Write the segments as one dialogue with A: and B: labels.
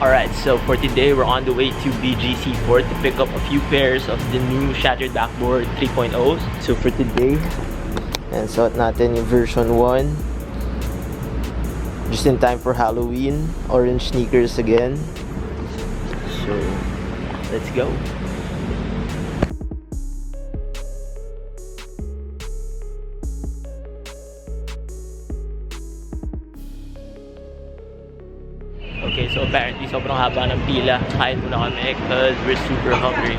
A: Alright, so for today, we're on the way to BGC Fort to pick up a few pairs of the new Shattered Backboard 3.0. So for today, and suot natin yung version 1. Just in time for Halloween. Orange sneakers again. So, let's go. Okay, so apparently sobrang haba ng pila. Kain muna kami because we're super hungry.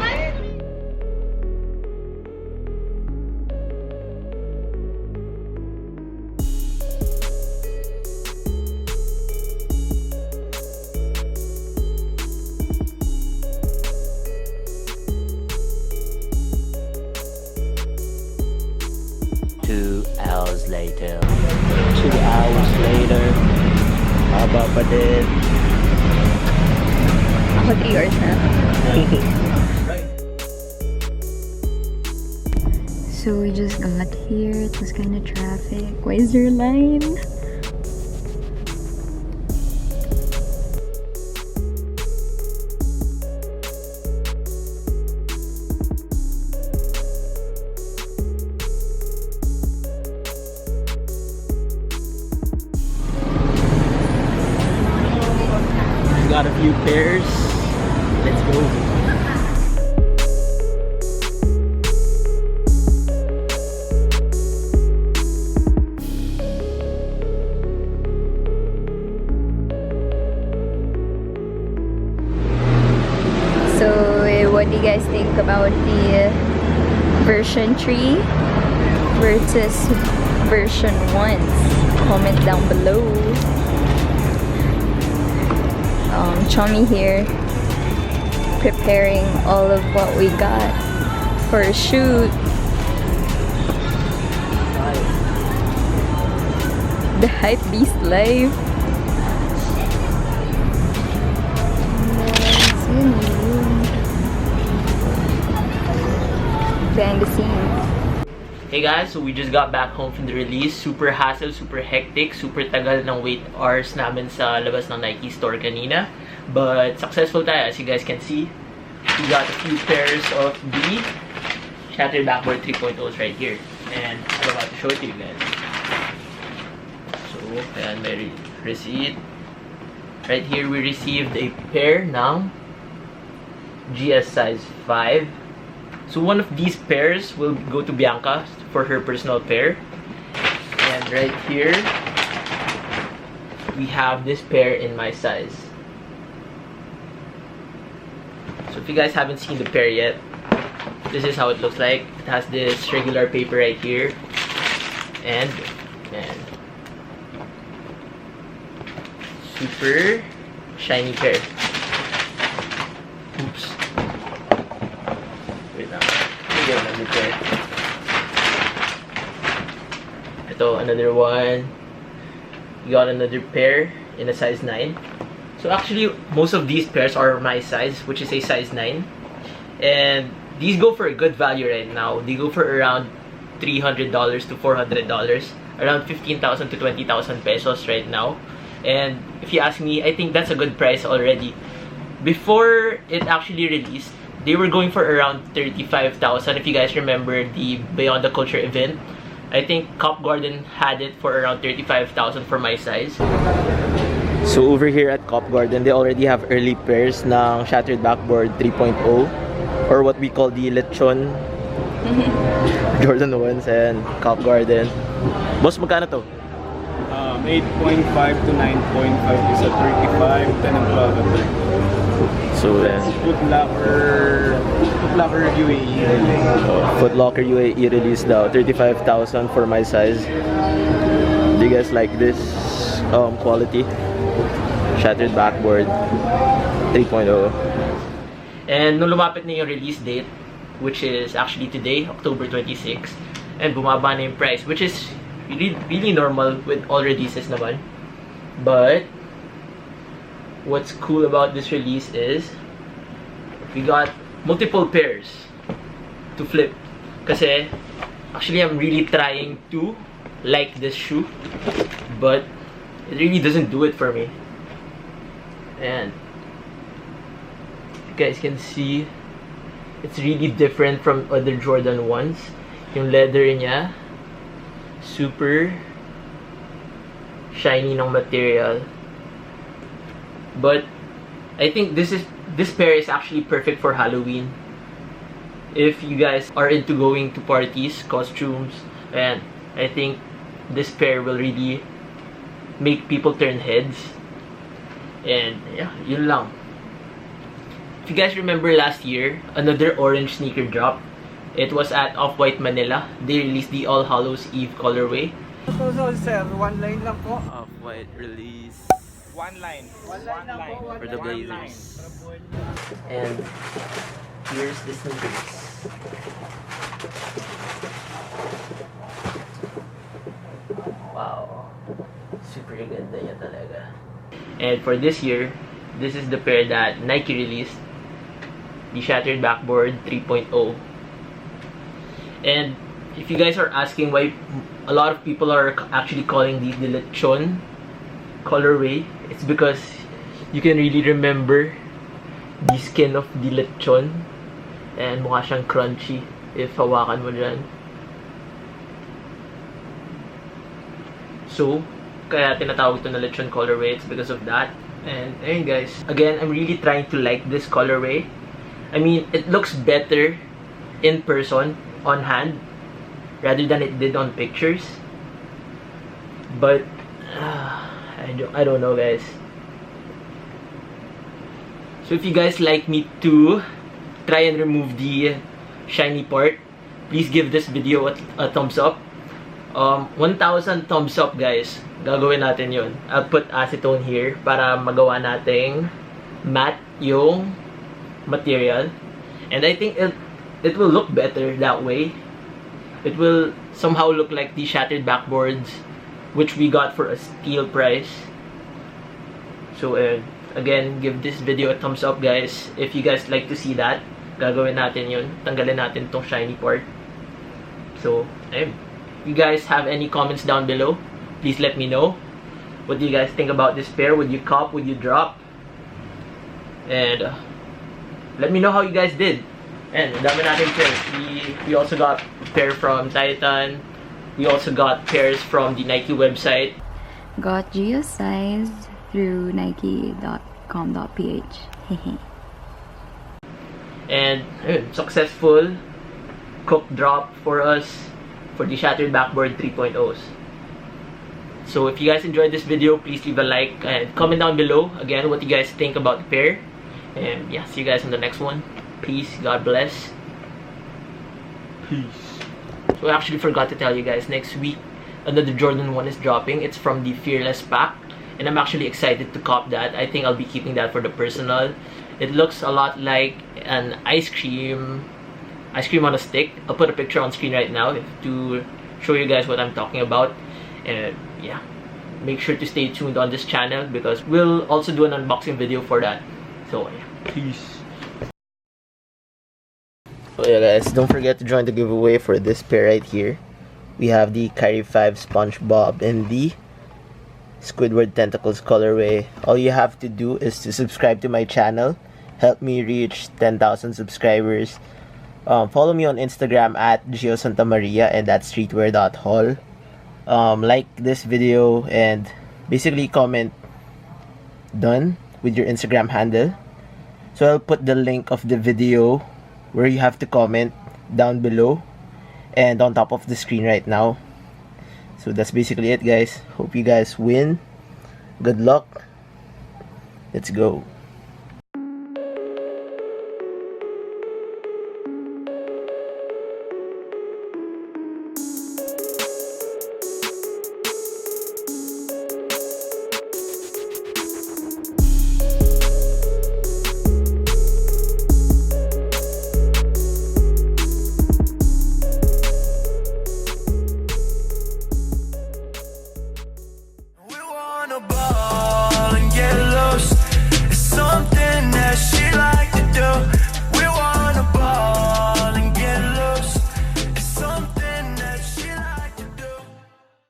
A: Two hours later. Haba pa din.
B: Ako 3 hours na. So we just got here. It was kind of traffic. Why is there a line?
A: Got a few pairs. Let's go.
B: So what do you guys think about the version 3 versus version 1? Comment down below. Chummy here preparing all of what we got for a shoot. The hype beast live. Behind the scenes.
A: Hey guys, so we just got back home from the release. Super hassle, super hectic, super tagal ng wait hours namin sa labas ng Nike store kanina. But successful tayo, as you guys can see. We got a few pairs of the Shattered Backboard 3.0s right here. And I'm about to show it to you guys. So, ayan, may receipt. Right here, we received a pair ng GS size 5. So one of these pairs will go to Bianca for her personal pair. And right here, we have this pair in my size. So if you guys haven't seen the pair yet, this is how it looks like. It has this regular paper right here. And super shiny pair. Oops. Wait now. Let me get another pair. Ito, another one. We got another pair in a size 9. So actually, most of these pairs are my size, which is a size 9. And these go for a good value right now. They go for around $300 to $400. Around 15,000 to 20,000 pesos right now. And if you ask me, I think that's a good price already. Before it actually released, they were going for around 35,000. If you guys remember the Beyond the Culture event, I think Cop Garden had it for around 35,000 for my size. So over here at Cop Garden, they already have early pairs ng Shattered Backboard 3.0 or what we call the Lechon Jordan 1s and Cop Garden. Boss, magkano to?
C: 8.5 to 9.5 is a 35, 10 and 12 and 30.
A: So
C: Foot Locker UAE.
A: Foot Locker UAE release daw, 35,000 for my size. Do you guys like this quality? Shattered Backboard 3.0. And nung lumapit na yung release date, which is actually today, October 26, and bumaba na yung price, which is really normal with all releases naman. But what's cool about this release is we got multiple pairs to flip. Kasi actually I'm really trying to like this shoe, but it really doesn't do it for me. And guys can see, it's really different from other Jordan 1s. Yung leather niya, super shiny ng material. But I think this pair is actually perfect for Halloween. If you guys are into going to parties, costumes, and I think this pair will really make people turn heads. And yeah, yun lang. If you guys remember last year, another orange sneaker dropped. It was at Off-White Manila. They released the All Hallows Eve colorway.
C: So sir, one line lang po.
A: Off-White release.
C: One line
A: For the Blazers. And here's the sneakers. Wow. Super ganda niya talaga. And for this year, this is the pair that Nike released. The Shattered Backboard 3.0. And if you guys are asking why a lot of people are actually calling these the Lechon colorway, it's because you can really remember the skin of the Lechon. And mukha siyang crunchy if hawakan mo dyan. So, kaya tinatawag ito na Lechon colorway. It's because of that. And ayun guys, again, I'm really trying to like this colorway. I mean, it looks better in person, on hand, rather than it did on pictures. But I don't know guys. So if you guys like me to try and remove the shiny part, please give this video a thumbs up. 1,000 thumbs up guys, gagawin natin yun. I'll put acetone here para magawa nating matte yung material. And I think it will look better that way. It will somehow look like the Shattered Backboards, which we got for a steal price. So again, give this video a thumbs up guys if you guys like to see that. Gagawin natin yun. Tanggalin natin tong shiny part. So, ayun. If you guys have any comments down below, please let me know. What do you guys think about this pair? Would you cop? Would you drop? And let me know how you guys did. And dami natin pairs. We also got a pair from Titan. We also got pairs from the Nike website.
B: Got Geo size through nike.com.ph.
A: And successful cook drop for us for the Shattered Backboard 3.0s. So if you guys enjoyed this video, please leave a like and comment down below again what you guys think about the pair. And yeah, see you guys on the next one. Peace, God bless. Peace. So I actually forgot to tell you guys, next week another Jordan 1 is dropping. It's from the Fearless pack, and I'm actually excited to cop that. I think I'll be keeping that for the personal. It looks a lot like an ice cream on a stick. I'll put a picture on screen right now to show you guys what I'm talking about. And yeah, make sure to stay tuned on this channel because we'll also do an unboxing video for that. So yeah, peace. So yeah guys, don't forget to join the giveaway for this pair right here. We have the Kyrie 5 SpongeBob and the Squidward Tentacles colorway. All you have to do is to subscribe to my channel. Help me reach 10,000 subscribers. Follow me on Instagram at GioSantamaria and at streetwear.hall. Like this video and basically comment done with your Instagram handle. So I'll put the link of the video where you have to comment down below and on top of the screen right now. So that's basically it guys. Hope you guys win. Good luck. Let's go.